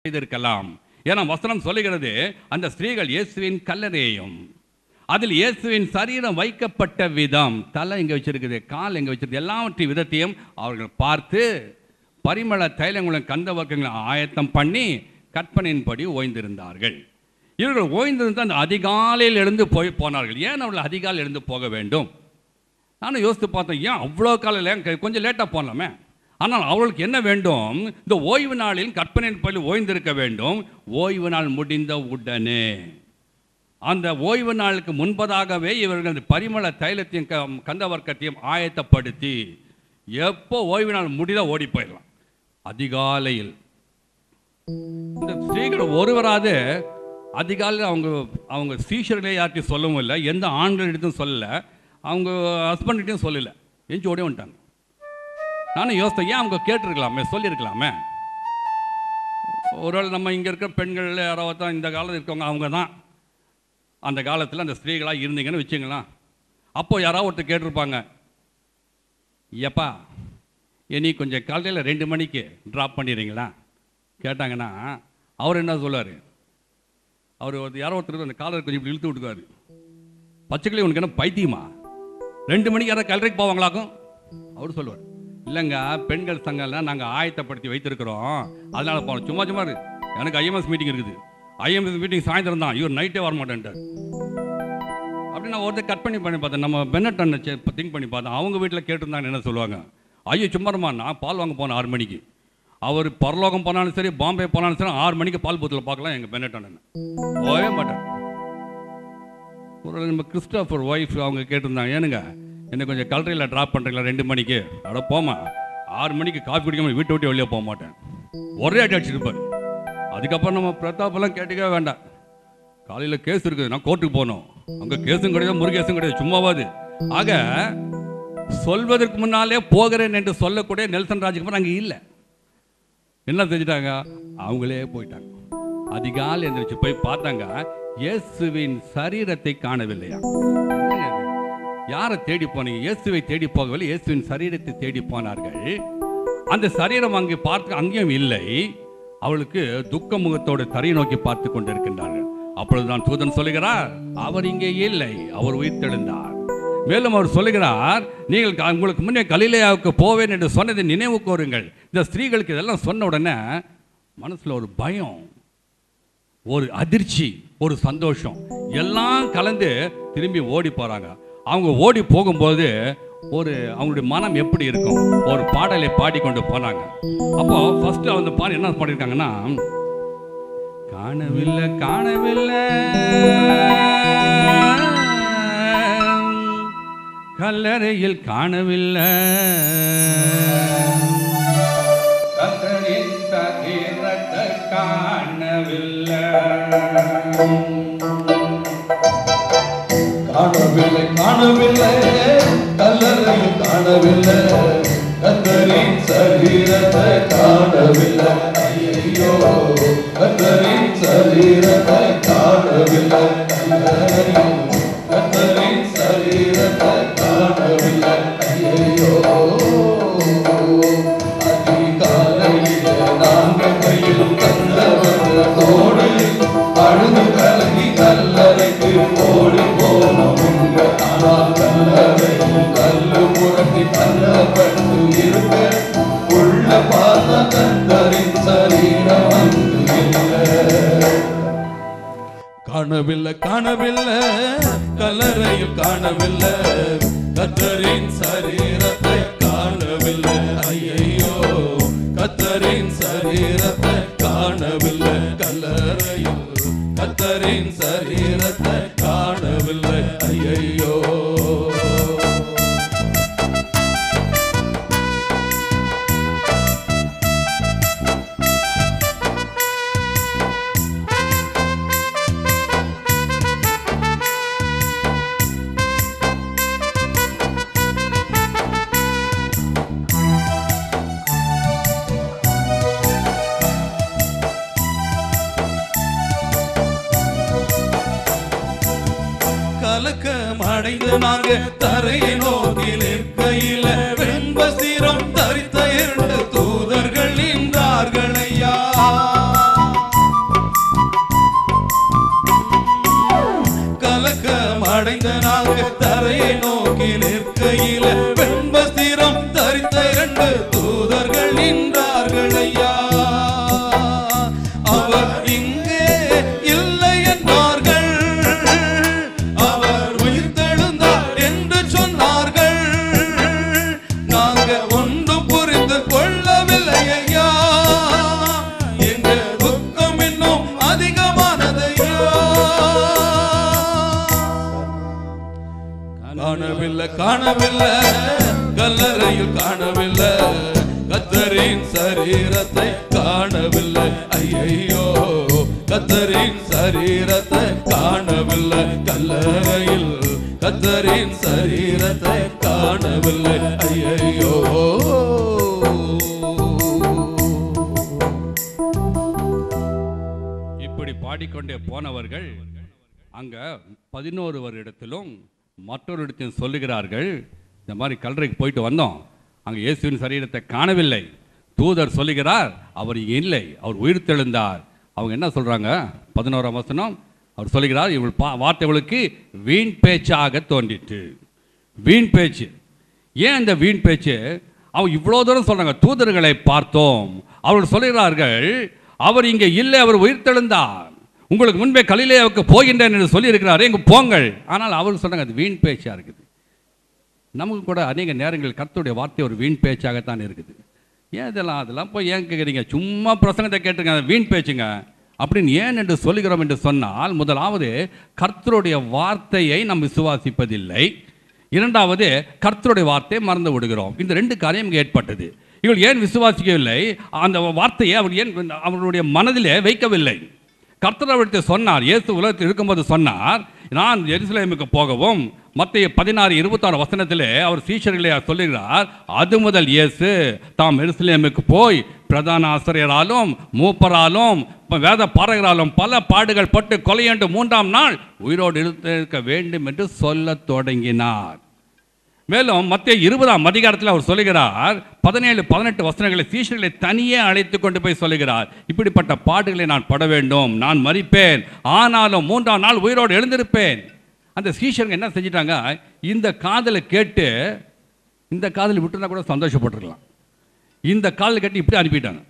செய்திருக்கலாம். ஏன்னா வசனம் சொல்லுகிறது அந்த ஸ்திரீகள் இயேசுவின் கல்லறையையும் அதில் இயேசுவின் சரீரம் வைக்கப்பட்ட விதம், தலை எங்கே வச்சிருக்குது, கால் எங்கே வச்சிருக்கு, எல்லாவற்றையும் விதத்தையும் அவர்கள் பார்த்து பரிமள தைலங்களும் கந்த வர்க்கங்களை ஆயத்தம் பண்ணி கற்பனையின்படி ஓய்ந்திருந்தார்கள். இவர்கள் ஓய்ந்திருந்து அந்த அதிகாலையில் எழுந்து போனார்கள். ஏன் அவர்கள் அதிகாலையில் எழுந்து போக வேண்டும்? நானும் யோசித்து பார்த்தேன், ஏன் அவ்வளோ காலையில் கொஞ்சம் லேட்டாக போகலாமே. ஆனால் அவர்களுக்கு என்ன வேண்டும்? இந்த ஓய்வு நாளில் கற்பனையின்படி ஓய்ந்திருக்க வேண்டும். ஓய்வு நாள் முடிந்த உடனே அந்த ஓய்வு நாளுக்கு முன்பதாகவே இவர்கள் அந்த பரிமள தைலத்தையும் கந்த வர்க்கத்தையும் ஆயத்தப்படுத்தி எப்போ ஓய்வு நாள் முடித ஓடி போயிடலாம். அதிகாலையில் இந்த ஸ்திரீகள் ஒருவராது அதிகாலையில் அவங்க சீஷர்களே யார்ட்டையும் சொல்லவும் இல்லை, எந்த ஆண்களிடத்தும் சொல்லலை, அவங்க ஹஸ்பண்ட்கிட்டையும் சொல்லலை, எஞ்சி ஓடி வந்துட்டாங்க. நானும் யோசித்தேன், ஏன் அவங்க கேட்டிருக்கலாமே, சொல்லியிருக்கலாமே. ஒருவேளை நம்ம இங்கே இருக்கிற பெண்கள் யாராவது தான் இந்த காலத்தில் இருக்கவங்க, அவங்க தான் அந்த காலத்தில் அந்த ஸ்திரீகளாக இருந்தீங்கன்னு வச்சுங்களேன். அப்போது யாராவது ஒருத்தர் கேட்டிருப்பாங்க, எப்பா இனி கொஞ்சம் காலையில் 2 மணிக்கு ட்ராப் பண்ணிடுறீங்களா கேட்டாங்கன்னா அவர் என்ன சொல்லுவார்? அவர் யாரோ ஒருத்தர் அந்த காலரை கொஞ்சம் இப்படி இழுத்து விட்டுக்குவார். பச்சைக்கிளி உனக்கு என்ன பைத்தியமா, 2 மணிக்கு யாராவது கல்லறைக்கு போவாங்களாக்கும்? அவர் சொல்லுவார், இல்லைங்க பெண்கள் சங்கம்லாம் நாங்கள் ஆயத்தப்படுத்தி வைத்திருக்கிறோம், அதனால் போகிறோம். சும்மா சும்மா எனக்கு ஐஎம்எஸ் மீட்டிங் இருக்குது, ஐஎம்எஸ் மீட்டிங் சாயந்தரம் தான், இவர் நைட்டே வரமாட்டேன்ட்டார். அப்படி நான் ஒருத்தர் கட் பண்ணி பார்த்தேன். நம்ம பென்னட் அண்ணன் திங்க் பண்ணி பார்த்தேன், அவங்க வீட்டில் கேட்டிருந்தாங்க என்ன சொல்லுவாங்க? ஐயோ சும்மாருமா, நான் பால் வாங்க போனேன் 6 மணிக்கு. அவர் பரலோகம் போனாலும் சரி, பாம்பே போனாலும் சரி, 6 மணிக்கு பால் பூத்தில் பார்க்கலாம் எங்கள் பென்னட் அண்ணன். போகவே மாட்டேன். ஒரு நம்ம கிறிஸ்டோஃபர் ஒய்ஃப் அவங்க கேட்டிருந்தாங்க, ஏனுங்க என்னை கொஞ்சம் கல்லறையில் ட்ராப் பண்ணுறீங்களா 2 மணிக்கு? அட போமா, 6 மணிக்கு காஃபி குடிக்காமல் வீட்டை விட்டு வெளியே போக மாட்டேன். ஒரே அடி அடிச்சிருப்பார். அதுக்கப்புறம் நம்ம பிரதாப்பெல்லாம் கேட்டுக்கவே வேண்டாம். காலையில் கேஸ் இருக்குது, நான் கோர்ட்டுக்கு போகணும், அங்கே கேஸும் கிடையாது, முருகேசும் கிடையாது, சும்மாவாது. ஆக சொல்வதற்கு முன்னாலே போகிறேன் என்று சொல்லக்கூடிய நெல்சன் ராஜ்குமார் அங்கே இல்லை. என்ன செஞ்சிட்டாங்க? அவங்களே போயிட்டாங்க. அதிகாலை எந்திரிச்சு போய் பார்த்தாங்க, இயேசுவின் சரீரத்தை காணவில்லையா. யாரை தேடி போனீங்க? இயேசுவை தேடி போகவில்லை, இயேசுவின் சரீரத்தை தேடி போனார்கள். அந்த சரீரம் அங்கே பார்க்க அங்கேயும் இல்லை. அவளுக்கு துக்க முகத்தோடு தரை நோக்கி பார்த்து கொண்டிருக்கின்றார்கள். அப்பொழுதுதான் தூதன் சொல்லுகிறார், அவர் இங்கே இல்லை, அவர் உயிர்த்தெழுந்தார். மேலும் அவர் சொல்லுகிறார், நீங்கள் உங்களுக்கு முன்னே கலிலேயாவுக்கு போவேன் என்று சொன்னதை நினைவு கூறுங்கள். இந்த ஸ்திரீகளுக்கு இதெல்லாம் சொன்ன உடனே மனசுல ஒரு பயம், ஒரு அதிர்ச்சி, ஒரு சந்தோஷம் எல்லாம் கலந்து திரும்பி ஓடி போறாங்க. அவங்க ஓடி போகும்போது அவங்களுடைய மனம் எப்படி இருக்கும்? ஒரு பாடலை பாடிக்கொண்டு போனாங்க. அப்போ ஃபர்ஸ்ட் அந்த பாடல் என்ன பாடியிருக்காங்கன்னா, காணவில்லை காணவில்லை கல்லறையில் காணவில்லை, கத்தரின் சரீரத்தை காணவில்லை, காணவில்லை காணவில்லை கல்லறையில் காணவில்லை, கத்தரின் சரீரத்தை காணவில்லை. ஐயோ கத்தரின் சரீரத்தை காணவில்லை, கத்தரின் சரீரத்தை காணவில்லை. ஐயோ அதிகாலையிலே நாங்கள் கையில் கல்லவர்களோடு அழுது கலங்கி கல்லறைக்கு ஓடி போனோம். ஆனால் கல்லறையில் கல்லு புரட்டி தள்ளப்பட்டு இருக்க உள்ள பார்த்த கத்தரின் சரீரம் அங்கு இல்லை. காணவில்லை காணவில்லை கல்லறையில் காணவில்லை, கத்தரின் சரீரத்தை காணவில்லை. ஐயோ கத்தரின் சரீரத்தை காணவில்லை, கல்லறையில் கத்தரின் சரீரத்தை காணவில்லை. ஐயோ கலக்கம் அடைந்து நாங்க தரையை நோக்கி நிற்கையில வெண்பசிரம் தரித்த 2 தூதர்கள் நின்றார்கள் ஐயா. நோக்கி நிற்கையில வெண்வஸ்திரம் தரித்த 2 தூதர்கள் நின்றார்கள் ஐயா. அவர் இங்கே இல்லை என்றார்கள், அவர் உயிர்த்தெழுந்தார் என்று சொன்னார்கள். நாங்க ஒன்றும் புரிந்து கொள்ளவில்லை ஐயா, எங்க துக்கம் இன்னும் அதிகமானதையா. காணவில்லை காணவில்லை கல்லறையில் காணவில்லை, கர்த்தரின் சரீரத்தை காணவில்லை. ஐயையோ, கர்த்தரின் சரீரத்தை காணவில்லை, கல்லறையில் கர்த்தரின் சரீரத்தை காணவில்லை. ஐயையோ. இப்படி பாடிக்கொண்டே போனவர்கள் அங்க 11 வருடத்திலும் மற்றொரு இடத்தில் சொல்லுகிறார்கள், இந்த மாதிரி கல்லறைக்கு போயிட்டு வந்தோம், அங்கே இயேசுவின் சரீரத்தை காணவில்லை. தூதர் சொல்லுகிறார், அவர் இல்லை, அவர் உயிர்த்தெழுந்தார். அவங்க என்ன சொல்றாங்க? 11ஆம் வசனம், அவர் சொல்லுகிறார், இவள் வார்த்தை இவளுக்கு வீண் பேச்சாக தோன்றிற்று. வீண் பேச்சு. ஏன் இந்த வீண் பேச்சு? அவங்க இவ்வளோ தூரம் சொல்றாங்க, தூதர்களை பார்த்தோம், அவர்கள் சொல்லுகிறார்கள், அவர் இங்கே இல்லை, அவர் உயிர்த்தெழுந்தார், உங்களுக்கு முன்பே கலிலேயாவுக்கு போகின்றேன் என்று சொல்லியிருக்கிறாரு, இங்கே போங்கள். ஆனால் அவர் சொன்னாங்க அது வீண் பேச்சாக இருக்குது. நமக்கு கூட அநேக நேரங்கள் கர்த்தருடைய வார்த்தை ஒரு வீண் பேச்சாகத்தான் இருக்குது. ஏன் அதெல்லாம் போய் ஏன் கேட்குறீங்க? சும்மா பிரசங்கத்தை கேட்டுருங்க, வீண் பேச்சுங்க அப்படின்னு ஏன் என்று சொல்லுகிறோம் என்று சொன்னால், முதலாவது கர்த்தருடைய வார்த்தையை நாம் விசுவாசிப்பதில்லை, இரண்டாவது கர்த்தருடைய வார்த்தையை மறந்து விடுகிறோம். இந்த 2 காரியம் இங்கே ஏற்பட்டது. இவள் ஏன் விசுவாசிக்கவில்லை? அந்த வார்த்தையை அவர் ஏன் அவருடைய மனதிலே வைக்கவில்லை? கர்த்தர் அவர்கிட்ட சொன்னார், இயேசு உலகத்தில் இருக்கும்போது சொன்னார், நான் எருசலேமுக்கு போகவும், மத்தேயு 16:26 வசனத்திலே அவர் சீஷர்களை சொல்லுகிறார், அது முதல் இயேசு தாம் எருசலேமுக்கு போய் பிரதான ஆசிரியராலும் மூப்பராலும் வேத பாரகராலும் பல பாடுகள் பட்டு கொலையண்டு 3ஆம் நாள் உயிரோடு இருக்க வேண்டும் என்று சொல்ல தொடங்கினார். மேலும் மத்தேயு 20ஆம் அதிகாரத்தில் அவர் சொல்லுகிறார், 17-18 வசனங்களை சீஷர்களை தனியே அழைத்து கொண்டு போய் சொல்லுகிறார், இப்படிப்பட்ட பாடுகளை நான் பட வேண்டும், நான் மரிப்பேன், ஆனாலும் 3ஆம் நாள் உயிரோடு எழுந்திருப்பேன். அந்த சீஷர்கள் என்ன செஞ்சிட்டாங்க? இந்த காதலை கேட்டு இந்த காதலை விட்டுருந்தா கூட சந்தோஷப்பட்டுருக்கலாம், இந்த காதலை கேட்டு இப்படி அனுப்பிட்டாங்க.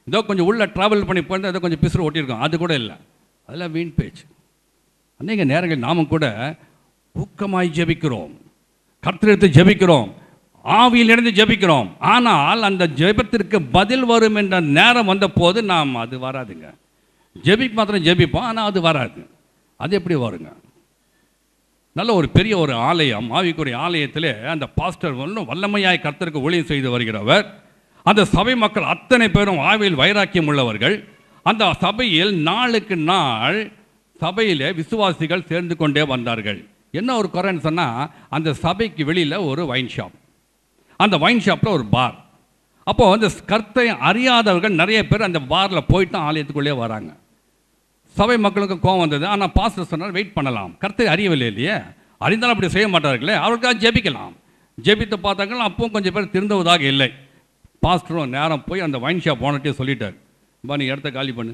ஏதோ கொஞ்சம் உள்ள ட்ராவல் பண்ணி போயிருந்தால் ஏதோ கொஞ்சம் பிசுறு ஓட்டியிருக்கோம், அது கூட இல்லை. அதெல்லாம் வீண் பேச்சு. அநேக நேரங்கள் நாமும் கூட ஊக்கமாய் ஜெபிக்கிறோம், கர்த்தரிடத்தில் ஜெபிக்கிறோம், ஆவியில் இணைந்து ஜெபிக்கிறோம், ஆனால் அந்த ஜெபத்திற்கு பதில் வரும் என்ற நேரம் வந்த போது நாம் அது வராதுங்க. மாத்திரம் ஜெபிப்போம், ஆனால் அது வராது. அது எப்படி வருங்க? நல்ல ஒரு பெரிய ஒரு ஆலயம், ஆவிக்குரிய ஆலயத்திலே அந்த பாஸ்டர் வல்லமையாய் கர்த்தருக்கு ஊழியம் செய்து வருகிறவர். அந்த சபை மக்கள் அத்தனை பேரும் ஆவியில் வைராக்கியம் உள்ளவர்கள். அந்த சபையில் நாளுக்கு நாள் சபையிலே விசுவாசிகள் சேர்ந்து கொண்டே வந்தார்கள். என்ன ஒரு குறைன்னு சொன்னால், அந்த சபைக்கு வெளியில் ஒரு வைன் ஷாப், அந்த வைன் ஷாப்பில் ஒரு பார். அப்போது அந்த கர்த்தை அறியாதவர்கள் நிறைய பேர் அந்த பாரில் போயிட்டு தான் ஆலயத்துக்குள்ளே வராங்க. சபை மக்களுக்கு கோவம் வந்தது. ஆனால் பாஸ்டர் சொன்னால் வெயிட் பண்ணலாம், கர்த்தை அறியவில்லை இல்லையே, அறிந்தாலும் அப்படி செய்ய மாட்டார்களே, அவருக்காக ஜெபிக்கலாம். ஜெபித்து பார்த்தாங்க, அப்பவும் கொஞ்சம் பேர் திருந்துவதாக இல்லை. பாஸ்டரும் நேரம் போய் அந்த வைன் ஷாப் ஓனர்ட்டே சொல்லிட்டார், நீ இடத்த காலி பண்ணு,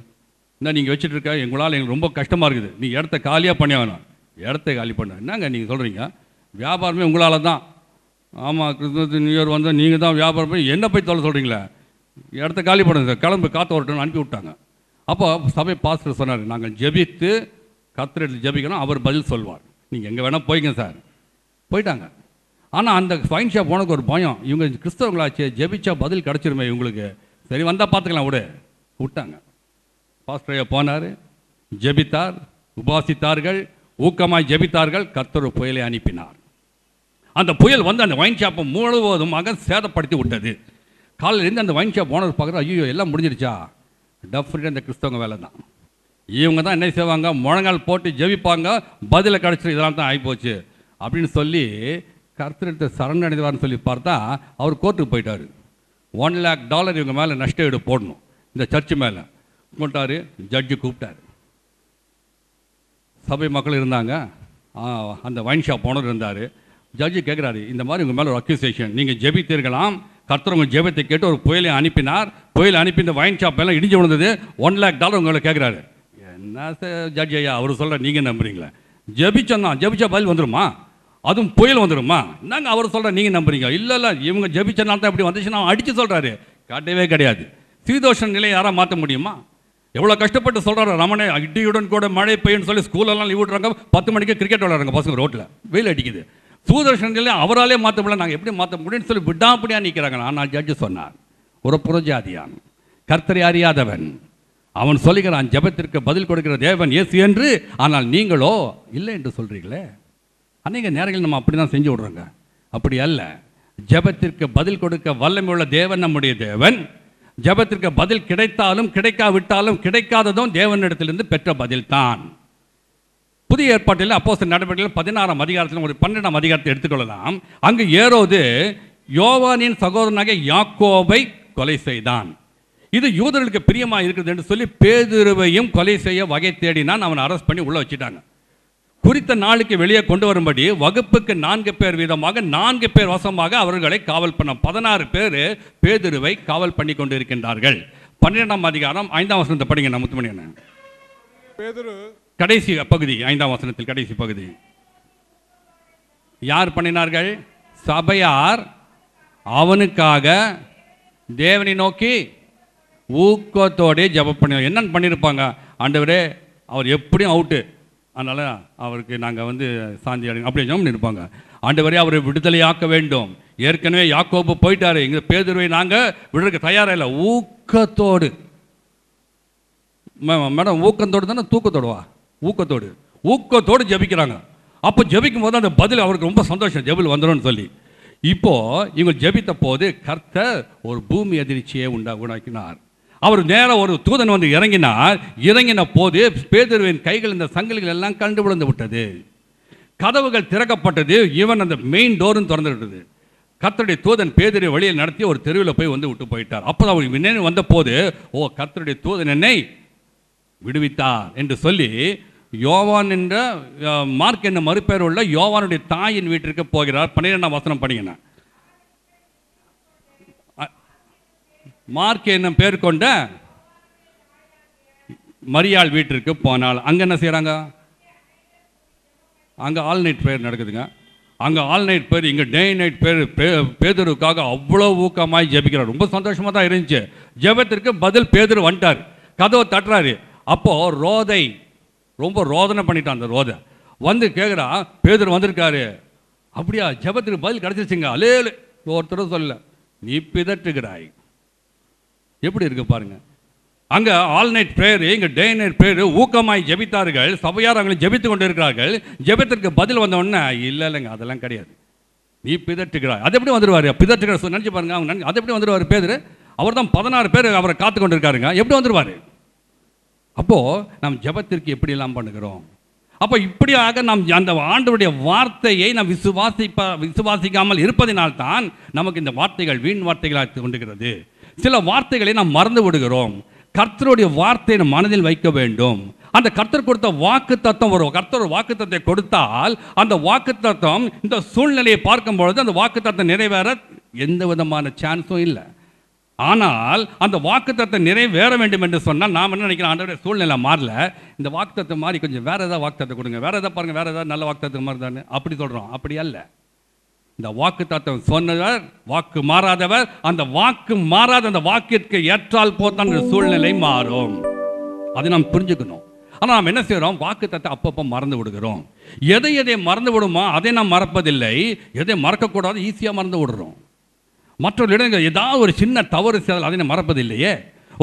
இந்த நீங்கள் வச்சுட்டு இருக்க எங்களால் எங்களுக்கு ரொம்ப கஷ்டமாக இருக்குது, நீ இடத்த காலியாக பண்ணி வேணும், இடத்த காலி பண்ண. என்னங்க நீங்கள் சொல்கிறீங்க? வியாபாரமே உங்களால் தான். ஆமாம், கிறிஸ்துமஸ் நியூ இயர் வந்தால் நீங்கள் தான் வியாபாரம் பண்ணி என்ன போய் தொலை சொல்கிறீங்களே, இடத்த காலி பண்ணுங்க சார், கிளம்பு காற்று வரட்டும்னு அனுப்பி விட்டாங்க. அப்போ சபை பாஸ்டர் சொன்னார், நாங்கள் ஜெபித்து கர்த்தரிடத்தில் ஜெபிக்கணும், அவர் பதில் சொல்வார், நீங்கள் எங்கே வேணால் போய்ங்க சார். போயிட்டாங்க. ஆனால் அந்த ஃபைன் ஷாப் உனக்கு ஒரு பயம், இவங்க கிறிஸ்தவங்களாச்சு, ஜெபிச்சா பதில் கிடச்சிருமே இவங்களுக்கு, சரி வந்தால் பார்த்துக்கலாம் விட்டாங்க. பாஸ்டரையா போனார், ஜெபித்தார், உபாசித்தார்கள், ஊக்கமாய் ஜெபித்தார்கள், கர்த்தர் புயலை அனுப்பினார். அந்த புயல் வந்து அந்த வைன் ஷாப்பை முழுவதுமாக சேதப்படுத்தி விட்டது. காலையிலேருந்து அந்த வைன் ஷாப் ஓனர் பார்க்குற, ஐயோ எல்லாம் முடிஞ்சிருச்சா? டெஃபினட்டாக இந்த கிறிஸ்தவங்க வேலை தான். இவங்க தான் என்ன செய்வாங்க, முழங்கால் போட்டு ஜெபிப்பாங்க, பதிலை கிடச்சிட்டு இதெல்லாம் தான் ஆகிப்போச்சு அப்படின்னு சொல்லி கர்த்தரிடத்தை சரணடைவார்னு சொல்லி பார்த்தா அவர் கோர்ட்டுக்கு போயிட்டார். $1 lakh இவங்க மேலே நஷ்ட ஈடு போடணும், இந்த சர்ச்சு மேலே போட்டார். ஜட்ஜு கூப்பிட்டார், சபை மக்கள் இருந்தாங்க, அந்த வைன் ஷாப் ஓனர் இருந்தார். ஜட்ஜு கேட்குறாரு, இந்த மாதிரி உங்கள் மேலே ஒரு அக்யூசேஷன், நீங்கள் ஜெபித்தீர்களாம், கர்த்தர் உங்கள் ஜெபத்தை கேட்டு ஒரு புயலை அனுப்பினார், புயலை அனுப்பி இந்த வைன் ஷாப் எல்லாம் இடிஞ்சு விழுந்தது, $1 lakh உங்களை கேட்குறாரு. என்ன ஜட்ஜ் ஐயா அவர் சொல்கிற நீங்கள் நம்புறீங்களா? ஜெபிச்சோன்னா ஜெபிச்சா பதில் வந்துடுமா? அதுவும் புயல் வந்துடுமா? நாங்கள் அவர் சொல்கிற நீங்கள் நம்புறீங்க? இல்லை இவங்க ஜெபிச்சனால தான் இப்படி வந்துச்சுன்னா அடித்து சொல்கிறாரு. கிடையவே கிடையாது. சீதோஷ நிலையை யாராக மாற்ற முடியுமா? எவ்வளோ கஷ்டப்பட்டு சொல்கிறாரு ரமணே, இடியுடன் கூட மழை பெய்யுன்னு சொல்லி ஸ்கூலெல்லாம் லீவ் விட்றாங்க. 10 மணிக்கு கிரிக்கெட் விளையாடுறாங்க பசங்க ரோட்டில், வெயில் அடிக்குது. சீதோஷ நிலையை அவராலே மாற்ற முடியல, நாங்கள் எப்படி மாற்ற முடியும்னு சொல்லி விடாப்படியாக நிற்கிறாங்க. ஆனால் ஜட்ஜு சொன்னார், ஒரு புறஜாதியான், கர்த்தரை அறியாதவன், அவன் சொல்லுகிறான் ஜெபத்திற்கு பதில் கொடுக்கிற தேவன் இயேசு என்று, ஆனால் நீங்களோ இல்லை என்று சொல்கிறீங்களே. அநேக நேரங்களில் நம்ம அப்படி தான் செஞ்சு விட்றோங்க. அப்படி அல்ல. ஜெபத்திற்கு பதில் கொடுக்க வல்லமையுள்ள தேவன் நம்முடைய தேவன். ஜெபத்திற்கு பதில் கிடைத்தாலும் கிடைக்காவிட்டாலும் கிடைக்காததும் தேவனிடத்திலிருந்து பெற்ற பதில் தான். புதிய ஏற்பாட்டில் அப்போஸ்தலர் நடவடிக்கைகள் 16ஆம் அதிகாரத்தில் ஒரு 12ஆம் அதிகாரத்தை எடுத்துக்கொள்ளலாம். அங்கு ஏரோது யோவானின் சகோதரனாக யாக்கோபை கொலை செய்தான். இது யூதர்களுக்கு பிரியமாக இருக்குது என்று சொல்லி பேதுருவையும் கொலை செய்ய வகை தேடினான். அவனை அரெஸ்ட் பண்ணி உள்ள வச்சுட்டாங்க. குறித்த நாளுக்கு வெளியே கொண்டு வரும்படி வகுப்புக்கு 4 பேர் வீதமாக 4 பேர் வசமாக அவர்களை காவல் பண்ண 16 பேர் பேதுருவை காவல் பண்ணி கொண்டு இருக்கின்றார்கள். 12ஆம் அதிகாரம் 5ஆம் வசனத்தை படிங்க. நான் முத்துமணியன் பேதுரு கடைசி பகுதி, 5ஆம் வசனத்தில் கடைசி பகுதி. யார் பண்ணினார்கள்? சபையார் அவனுக்காக தேவனை நோக்கி ஊக்கத்தோடே ஜெபம் பண்ணி என்னன்னு பண்ணியிருப்பாங்க? ஆண்டவரே அவர் எப்படியும் அவுட்டு, அதனால் அவருக்கு நாங்கள் சாந்தி அடையும் அப்படி ஜெபம் பண்ணியிருப்பாங்க. ஆண்டவரே அவரை விடுதலையாக்க வேண்டும். ஏற்கனவே யாக்கோபு போயிட்டாரு, இங்கே பேதுருவை நாங்கள் விடுறதுக்கு தயாராக இல்லை. ஊக்கத்தோடு, மேடம் ஊக்கத்தோடு தானே தூக்கத்தோடுவா? ஊக்கத்தோடு, ஊக்கத்தோடு ஜெபிக்கிறாங்க. அப்போ ஜெபிக்கும் போது அந்த பதில் அவருக்கு ரொம்ப சந்தோஷம், ஜெபில் வந்துடும் சொல்லி. இப்போ இவங்க ஜெபித்த போது கர்த்தர் ஒரு பூமி அதிர்ச்சியை உண்டாக்கினார். அவர் நேரம் ஒரு தூதன் இறங்கினார். இறங்கின போது பேதுருவின் கைகள் இந்த சங்கிலிகள் எல்லாம் கண்டு விழுந்து விட்டது. கதவுகள் திறக்கப்பட்டது. இவன் அந்த மெயின் டோரும் திறந்து விட்டது. கர்த்தருடைய தூதன் பேதுருவை வெளியில் நடத்தி ஒரு தெருவில் போய் விட்டு போயிட்டார். அப்போ அவர் நினைவு வந்த போது, ஓ கர்த்தருடைய தூதன் என்னை விடுவித்தார் என்று சொல்லி யோவான் என்ற மார்க் என்ன மறுபெயர் உள்ள யோவானுடைய தாயின் வீட்டிற்கு போகிறார். 12ஆம் வசனம் படிங்க. மார்க் என்னும் பேர் கொண்ட மரியாள் வீட்டிற்கு போனால் அங்கே என்ன செய்கிறாங்க? அங்கே ஆல் நைட் ப்ரேயர் நடக்குதுங்க. அங்கே ஆல் நைட் ப்ரேயர், இங்கே டே நைட் ப்ரேயர். பேதுருக்காக அவ்வளோ ஊக்கமாய் ஜெபிக்கிறார். ரொம்ப சந்தோஷமாக தான் இருந்துச்சு. ஜெபத்திற்கு பதில் பேதுரு வந்துட்டார். கதவை தட்டுறாரு. அப்போது ரோதை ரொம்ப ரோதனை பண்ணிட்டான். அந்த ரோதை கேட்குறா, பேதுரு வந்திருக்காரு. அப்படியா? ஜெபத்துக்கு பதில் கிடச்சிருச்சுங்க. அலேலு ஒருத்தரும் சொல்லல. நீ பிதற்றுகிறாய். எப்படி இருக்கு பாருங்க. அங்கே ஆல் நைட் ப்ரேயர், இங்கே டே நைட் ப்ரேயர். ஊக்கமாய் ஜெபித்தார்கள். சபையார் அவங்களை ஜெபித்து கொண்டு இருக்கிறார்கள். ஜெபத்திற்கு பதில் வந்த உடனே இல்லைங்க அதெல்லாம் கிடையாது, நீ பிதற்றுகிறாய். அது எப்படி வந்துடுவார்? பிதற்றுகிற நினச்சி பாருங்க. அவங்க அது எப்படி வந்துடுவார்? பேதுரு அவர் தான் 16 பேர் அவரை காத்து கொண்டு இருக்காருங்க. எப்படி வந்துடுவார்? அப்போது நாம் ஜெபத்திற்கு எப்படியெல்லாம் பண்ணுகிறோம்? அப்போ இப்படியாக நாம் அந்த ஆண்டவருடைய வார்த்தையை நாம் விசுவாசிக்காமல் இருப்பதினால்தான் நமக்கு இந்த வார்த்தைகள் வீண் வார்த்தைகளாக கொண்டுகிறது. சில வார்த்தைகளை நாம் மறந்து விடுகிறோம். கர்த்தருடைய வார்த்தையை நம் மனதில் வைக்க வேண்டும். அந்த கர்த்தர் கொடுத்த வாக்கு தத்துவம் வரும். கர்த்தர் வாக்கு தத்துவத்தை கொடுத்தால் அந்த வாக்கு தத்துவம் இந்த சூழ்நிலையை பார்க்கும் பொழுது அந்த வாக்கு தத்துவம் நிறைவேற எந்த விதமான சான்ஸும் இல்லை. ஆனால் அந்த வாக்கு தத்துவம் நிறைவேற வேண்டும் என்று சொன்னால் நாம் என்ன நினைக்கிறோம்? ஆண்டவருடைய சூழ்நிலை மாறல, இந்த வாக்கு தத்துவம் மாதிரி கொஞ்சம் வேறு ஏதாவது வாக்கு தத்துவம் கொடுங்க, வேறு ஏதாவது பாருங்கள், வேறு ஏதாவது நல்ல வாக்கு தத்துவம் மாதிரி தானே அப்படி சொல்கிறோம். அப்படி அல்ல. இந்த வாக்கு தத்துவம் சொன்னவர் வாக்கு மாறாதவர். அந்த வாக்கு மாறாத அந்த வாக்கிற்கு ஏற்றால் போதான் இந்த சூழ்நிலை மாறும். அதை நாம் புரிஞ்சுக்கணும். ஆனால் நாம் என்ன செய்கிறோம்? வாக்கு தத்துவம் அப்பப்போ மறந்து விடுகிறோம். எதை மறந்து விடுமோ அதை நாம் மறப்பதில்லை. எதை மறக்கக்கூடாது ஈஸியாக மறந்து விடுறோம். மற்றொரு இடங்கள் ஏதாவது ஒரு சின்ன தவறு செய்தால் அதை மறப்பதில்லையே.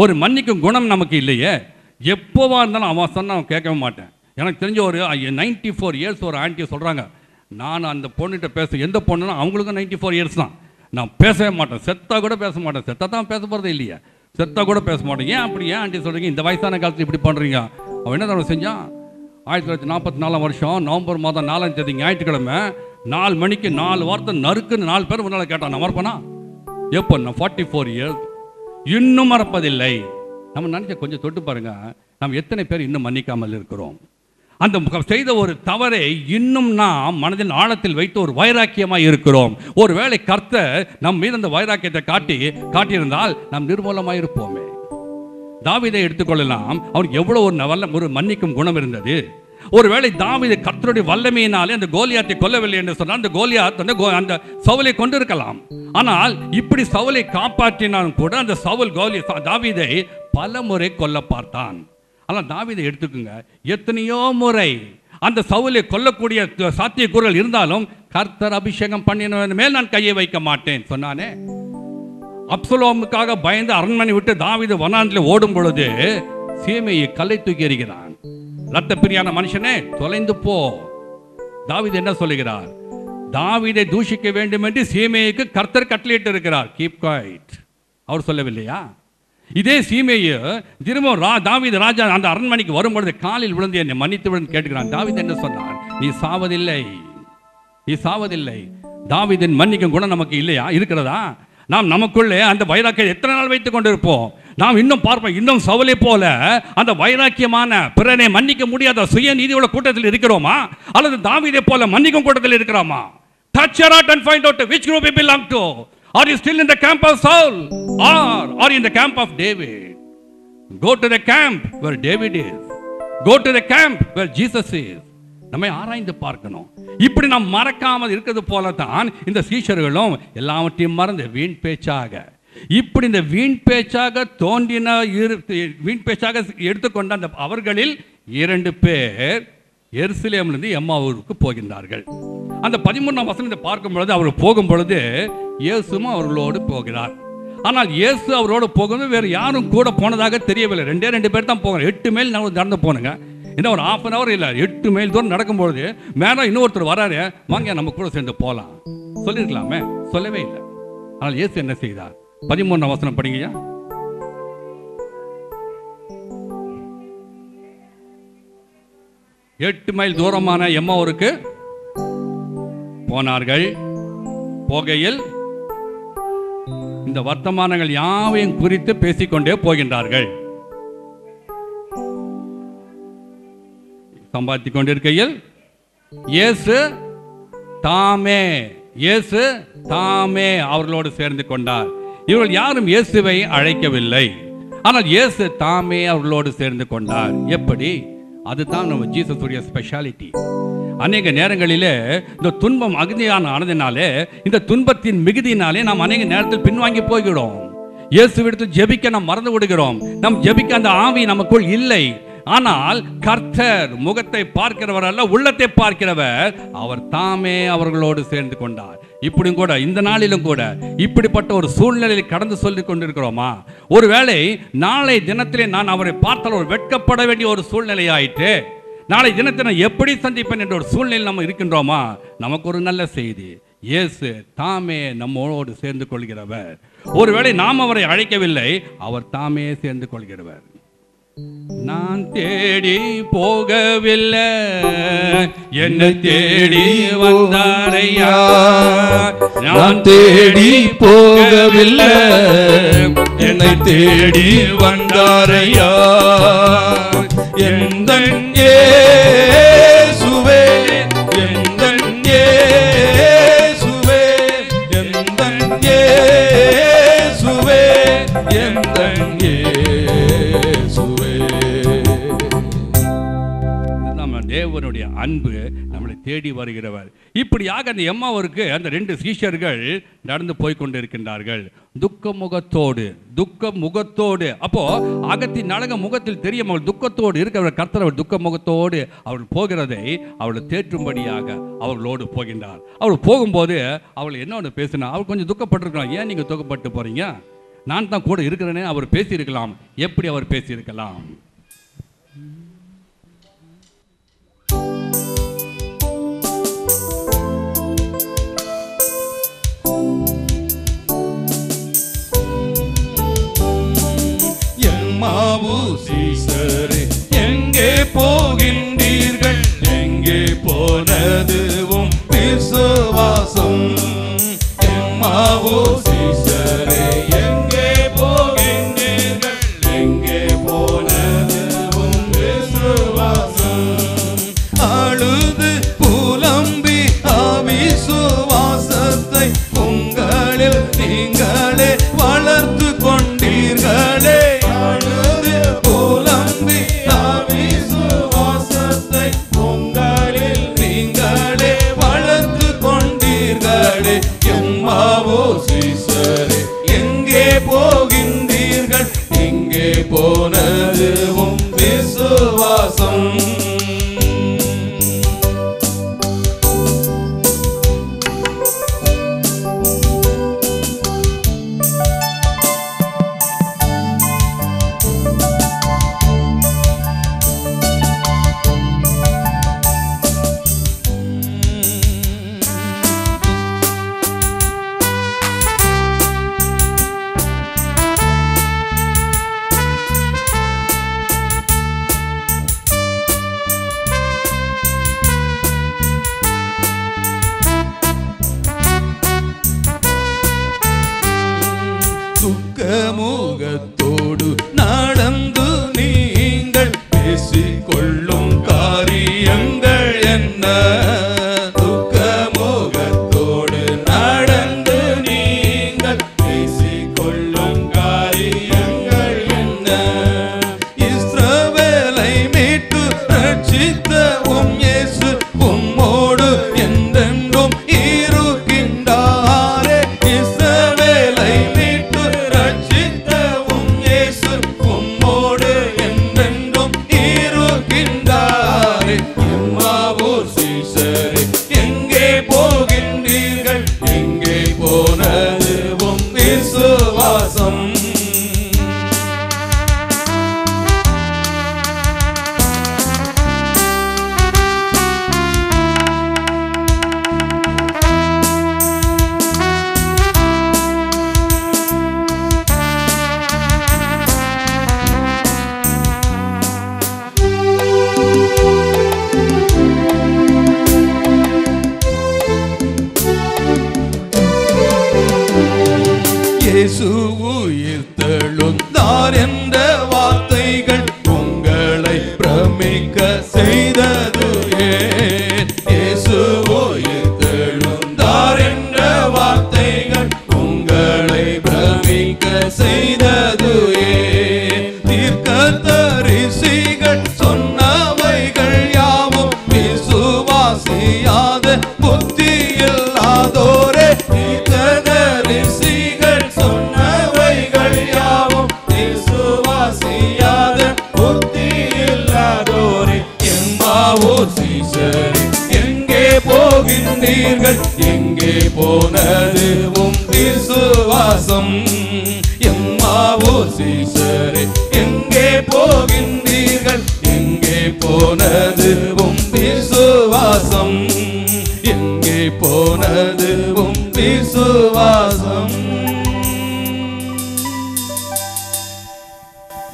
ஒரு மன்னிக்கும் குணம் நமக்கு இல்லையே. எப்போவா இருந்தாலும் அவன் சொன்ன அவன் கேட்கவே மாட்டேன். எனக்கு தெரிஞ்ச ஒரு 94 இயர்ஸ் ஒரு ஆண்டி சொல்கிறாங்க, நான் அந்த பொண்ணுகிட்ட எந்த பொண்ணுன்னா அவங்களுக்கும் 94 இயர்ஸ் தான். நான் பேசவே மாட்டேன், செத்தா கூட பேச மாட்டேன். செத்தா தான் பேச போகிறதே இல்லையே, செத்தா கூட பேச மாட்டேன். ஏன் அப்படி ஏன் ஆண்டி சொல்கிறீங்க? இந்த வயசான காலத்தில் இப்படி பண்ணுறீங்க? அவன் என்ன தடவை செஞ்சான்? 1944 நவம்பர் மாதம் 4ஆம் தேதி ஞாயிற்றுக்கிழமை 4 மணிக்கு 4 வார்த்தை நறுக்குன்னு 4 பேர் முன்னால் கேட்டான். நான் மறப்பேனா? எப்போ? நான் 44 இயர்ஸ் இன்னும் மறப்பதில்லை. நம்ம நினச்ச கொஞ்சம் தொட்டு பாருங்க, நம்ம எத்தனை பேர் இன்னும் மன்னிக்காமல் இருக்கிறோம்? அந்த செய்த ஒரு தவறை இன்னும் நாம் மனதின் ஆழத்தில் வைத்து ஒரு வைராக்கியமாக இருக்கிறோம். ஒரு வேளை கர்த்தர் நம் மீது அந்த வைராக்கியத்தை காட்டியிருந்தால் நாம் நிர்மூலமாக இருப்போமே. தாவீதை எடுத்துக்கொள்ளலாம். அவனுக்கு எவ்வளோ ஒரு மன்னிக்கும் குணம் இருந்தது. ஒருவேளை தாவீது கர்த்தருடைய வல்லமையினாலே அந்த கோலியாத்தை கொல்லவில்லை என்று சொன்னால் அந்த கோலியாத் அந்த சவுலை கொண்டிருக்கலாம். ஆனால் இப்படி சவுலை காப்பாற்றினாலும் கூட அந்த சவுல் தாவீதை பல முறை கொல்ல பார்த்தான். ஆனால் தாவீதை எடுத்துக்குங்க, எத்தனையோ முறை அந்த சவுலை கொல்லக்கூடிய சாத்தியக்கூறுகள் இருந்தாலும் கர்த்தர் அபிஷேகம் பண்ணினவன் மேல் நான் கையை வைக்க மாட்டேன் சொன்னானே. அப்சலோமுக்காக பயந்து அரண்மனை விட்டு தாவீது வனாந்திலே ஓடும் பொழுது சீமையை கல்லை தூக்கி எறிகிறான். ரத்த பிரியான மனுஷனே தொலைந்து போ. தாவீது என்ன சொல்லுகிறார்? தாவீதை தூஷிக்க வேண்டும் என்று சீமைக்கு கர்த்தர் கட்டளையிட்டு இருக்கிறார். Keep quiet. அவர் சொல்லவில்லையா? இதே சீமையை திரும்ப தாவீது ராஜா அந்த அரண்மனைக்கு வரும்பொழுது காலில் விழுந்து என்னை மன்னித்து விழுந்து கேட்கிறான். தாவீது என்ன சொன்னார்? நீ சாவதில்லை, நீ சாவதில்லை. தாவீதின் மன்னிக்கும் குணம் நமக்கு இல்லையா? இருக்கிறதா? நாம் நமக்குள்ளே அந்த வைராக்கியம் எத்தனை நாள் வைத்துக் கொண்டிருப்போம்? நாம் இன்னும் பார்ப்போம், இன்னும் சவுலை போல அந்த வைராக்கியமான பிறனை மன்னிக்க முடியாத சுய நீதி உள்ள கூட்டத்தில் இருக்கிறோமா, அல்லது தாவீதை போல மன்னிக்கும் கூட்டத்தில் இருக்கிறோமா? Touch your heart and find out which group you belong to. Are you still in the camp of Saul or are you in the camp of David? Go to the camp where David is. Go to the camp where Jesus is. நம்மை ஆராய்ந்து பார்க்கணும். இப்படி நாம் மறக்காமல் இருக்கிறது போல தான் இந்த சீஷர்களும் எல்லாவற்றையும் மறந்து வீண் பேச்சாக, இப்படி இந்த வீண் பேச்சாக தோன்றின வீண் பேச்சாக எடுத்துக்கொண்ட அந்த அவர்களில் 2 பேர் எருசலேமிலிருந்து எம்மாவூருக்கு போகின்றார்கள். அந்த 13ஆம் வசனத்தை பார்க்கும் பொழுது அவர் போகும் பொழுது இயேசுவும் அவர்களோடு போகிறார். ஆனால் இயேசு அவரோடு போகும்போது வேறு யாரும் கூட போனதாக தெரியவில்லை. 2 பேர் தான் போகிறார். 8 மைல் நடந்து போனுங்க. இன்னும் ஒரு 1/2 hour இல்லை, 8 மைல் தூரம் நடக்கும்பொழுது மேலே இன்னொருத்தர் வராரு, வாங்க நம்ம கூட சேர்ந்து போகலாம் சொல்லியிருக்கலாமே, சொல்லவே இல்லை. ஆனால் இயேசு என்ன செய்தார்? 13ஆம் வசனம் படிங்கய்யா. 8 மைல் தூரமான எம்மாவூருக்கு போனார்கள். போகையில் இந்த வர்த்தமானங்கள் யாவையும் குறித்து பேசிக்கொண்டே போகின்றார்கள். சம்பாதித்துக் கொண்டிருக்கையில் இயேசு தாமே அவர்களோடு சேர்ந்து கொண்டார். இவர்கள் யாரும் இயேசுவை அழைக்கவில்லை, ஆனால் இயேசு தாமே அவர்களோடு சேர்ந்து கொண்டார். எப்படி? அதுதான் நம்ம ஜீசஸுடைய ஸ்பெஷாலிட்டி. அநேக நேரங்களிலே இந்த துன்பம் அகதியானதினாலே, இந்த துன்பத்தின் மிகுதியினாலே நாம் அநேக நேரத்தில் பின்வாங்கி போகிறோம். இயேசுவிடத்தில் ஜெபிக்க நாம் மறந்து விடுகிறோம். நம் ஜெபிக்க அந்த ஆவி நமக்குள் இல்லை. ஆனால் கர்த்தர் முகத்தை பார்க்கிறவர் அல்ல, உள்ளத்தை பார்க்கிறவர். அவர் தாமே அவர்களோடு சேர்ந்து கொண்டார். இப்படியும் கூட இந்த நாளிலும் கூட இப்படிப்பட்ட ஒரு சூழ்நிலையில் கடந்து சொல்லிக் கொண்டிருக்கிறோமா? ஒருவேளை நாளை தினத்திலே நான் அவரை பார்த்தால் ஒரு வெட்கப்பட வேண்டிய ஒரு சூழ்நிலை ஆயிற்று. நாளை தினத்தை நான் எப்படி சந்திப்பேன் என்ற ஒரு சூழ்நிலை நம்ம இருக்கின்றோமா? நமக்கு ஒரு நல்ல செய்தி, இயேசு தாமே நம்மோடு சேர்ந்து கொள்கிறவர். ஒருவேளை நாம் அவரை அழைக்கவில்லை, அவர் தாமே சேர்ந்து கொள்கிறவர். நான் தேடி போகவில்லை, என்னை தேடி வந்தாரையா. நான் தேடி போகவில்லை, என்னை தேடி வந்தாரையா. எந்தன் இயேசுவே, எந்தன் இயேசுவே, எந்தன் இயேசுவே, எந்தன் தேவனுடைய அன்பு நம்மளை தேடி வருகிறவர். இப்படியாக அந்த எம்மாவூருக்கு அந்த 2 சீஷர்கள் நடந்து போய்கொண்டிருக்கின்றார்கள். துக்க முகத்தோடு. அப்போ அகத்தின் அழக முகத்தில் தெரியும், அவள் துக்கத்தோடு இருக்கிறவர் கர்த்தர். அவள் துக்க முகத்தோடு அவள் போகிறதை அவளை தேற்றும்படியாக அவர்களோடு போகின்றார். அவள் போகும்போது அவள் என்ன ஒன்று பேசினா, அவள் கொஞ்சம் துக்கப்பட்டிருக்கலாம். ஏன் நீங்க துக்கப்பட்டு போறீங்க? நான் தான் கூட இருக்கிறேனே. அவர் பேசியிருக்கலாம். எப்படி அவர் பேசியிருக்கலாம்? சீசரே, எங்கே போகின்றீர்கள்? எங்கே போனதுவும் விசுவாசம்? எம்மாவோ சீசரே, எங்கே போகின்றீர்கள்? எங்கே போனதுவும் விசுவாசம்? அழுது புலம்பி அவிசுவாசத்தை உங்களில் நீங்களே வளர்த்து கொண்டீர்களே. இயேசு உயிர்த்தெழுந்தார் என்ற வார்த்தைகள் உங்களை பிரமிக்க செய்தது ஏன்? இயேசு உயிர்த்தெழுந்தார் என்ற வார்த்தைகள் உங்களை பிரமிக்க செய்தது ஏன்? தீர்க்கதரிசிகள் சொன்னவைகள் யாவும் விசுவாசியாத புத்தி இல்லாதோரே. தீர்க்கதரிசிகள் சொன்னவைகள் யாவும் விசுவாசியாத புத்தி இல்லாதோரே. எம்மாவூர் சீசரே எங்கே போகின்றீர்கள்? எங்கே போனது உம் விசுவாசம்? எம்மாவூர் சீசரே எங்கே போகின்றீர்கள்? எங்கே போனது உம் விசுவாசம்? எங்கே போனது உம் விசுவாசம்?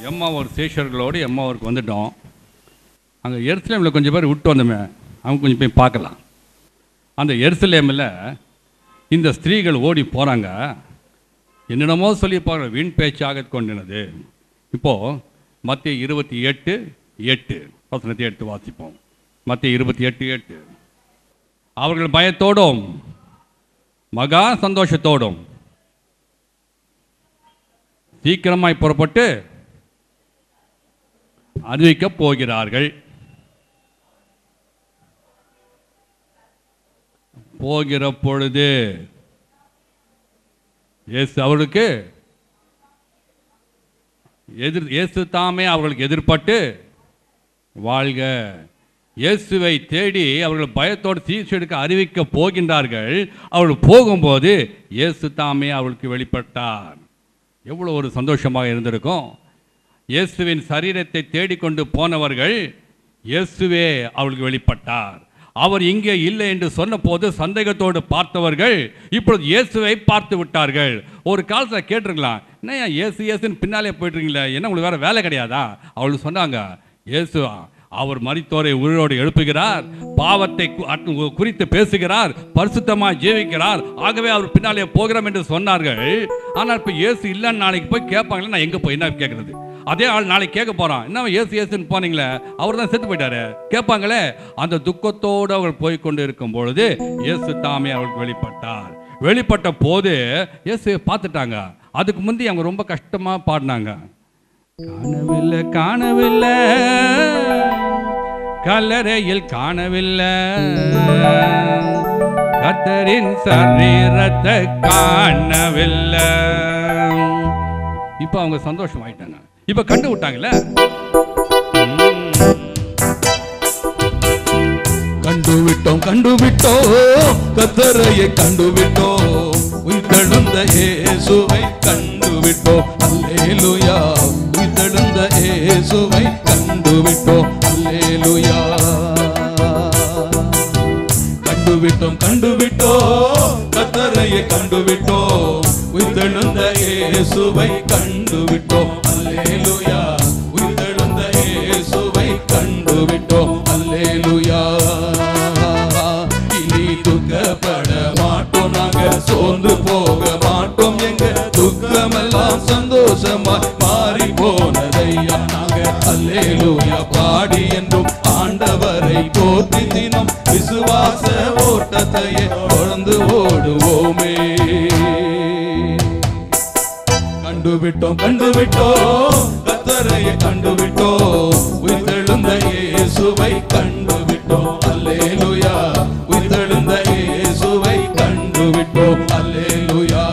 எம்மாவூர் சேஷர்களோடு எம்மாவூருக்கு வந்துட்டோம். அங்கே எருசலேமில் கொஞ்சம் பேர் விட்டு வந்தோமே, அவங்க கொஞ்சம் போய் பார்க்கலாம். அந்த எருசலேமில் இந்த ஸ்திரீகள் ஓடி போகிறாங்க. என்னென்னமோ சொல்லியிருப்பாங்க, வீண் பேச்சாக கொண்டினது. இப்போது மத்திய 28:8 வசனத்தை எடுத்து வாசிப்போம். மத்திய 28:8. அவர்கள் பயத்தோடும் மகா சந்தோஷத்தோடும் சீக்கிரமாய் புறப்பட்டு அறிவிக்கப் போகிறார்கள். போகிற பொழுது இயேசு அவர்களுக்கு இயேசு தாமே அவர்களுக்கு எதிர்பட்டு வாழ்க. இயேசுவை தேடி அவர்கள் பயத்தோடு சீர்ஷெடுக்க அறிவிக்க போகின்றார்கள். அவர்கள் போகும்போது இயேசு தாமே அவர்களுக்கு வெளிப்பட்டார். எவ்வளோ ஒரு சந்தோஷமாக இருந்திருக்கும். இயேசுவின் சரீரத்தை தேடிக்கொண்டு போனவர்கள் இயேசுவே அவர்களுக்கு வெளிப்பட்டார். அவர் இங்கே இல்லை என்று சொன்னபோது சந்தேகத்தோடு பார்த்தவர்கள் இப்பொழுது இயேசுவை பார்த்து விட்டார்கள். ஒரு காலத்தில் கேட்டிருக்கலாம், என்ன இயேசு இயேசுன்னு பின்னாலே போயிட்டுருங்களே, என்ன உங்களுக்கு வேறு வேலை கிடையாதா? அவளுக்கு சொன்னாங்க, இயேசு அவர் மரித்தோரை உயிரோடு எழுப்புகிறார், பாவத்தை குறித்து பேசுகிறார், பரிசுத்தமாக ஜீவிக்கிறார், ஆகவே அவர் பின்னாலே போகிறோம் என்று சொன்னார்கள். ஆனால் இப்போ இயேசு இல்லைன்னு நாளைக்கு போய் கேட்பாங்களே, நான் எங்கே போய் என்ன கேட்குறது? அதே ஆள் நாளைக்கு கேட்க போகிறான், என்ன இயேசு இயேசுன்னு போனீங்களே, அவர் தான் செத்து போயிட்டாரு கேட்பாங்களே. அந்த துக்கத்தோடு அவர்கள் போய்கொண்டு இருக்கும் பொழுது இயேசு தாமே அவர்களுக்கு வெளிப்பட்டார். வெளிப்பட்ட போது இயேசுவை பார்த்துட்டாங்க. அதுக்கு முந்தி அவங்க ரொம்ப கஷ்டமாக பாடினாங்க, காணவில்லை காணவில்லை கல்லறையில் காணவில்லை, கர்த்தரின் சரீரத்தை காணவில்லை. இப்போ அவங்க சந்தோஷம் ஆயிட்டாங்க. இப்ப கண்டு விட்டாங்கல்ல, கண்டுவிட்டோம் கண்டுவிட்டோம் கர்த்தரையை கண்டுவிட்டோம், உயிர்த்தெழுந்த இயேசுவை கண்டுவிட்டோம். அல்லேலூயா, உயிர்த்தெழுந்த இயேசுவை கண்டுவிட்டோம். அல்லேலூயா, கண்டுவிட்டோம் கண்டுவிட்டோம் கர்த்தரையை கண்டுவிட்டோம், உயிர்த்தெழுந்த இயேசுவை கண்டுவிட்டோம். அல்லேலூயா, உயிர்த்தெழுந்த இயேசுவை கண்டுவிட்டோம். அல்லேலூயா, இனி துக்கப்பட மாட்டோம், நாங்க சோர்ந்து போக மாட்டோம், எங்க துக்கமெல்லாம் சந்தோஷமாய் மாறி போனதையா. நாங்க அல்லேலூயா பாடி என்றும் ஆண்டவரை போற்றி தினம் விசுவாச ஓட்டத்தையே தொடர்ந்து ஓடுவோமே. கண்டுவிட்டோம் கண்டுவிட்டோம் கர்த்தரையை கண்டுவிட்டோம், உயிர்த்தெழுந்த இயேசுவை கண்டுவிட்டோம். அல்லேலூயா, உயிர்த்தெழுந்த இயேசுவை கண்டுவிட்டோம். அல்லேலூயா.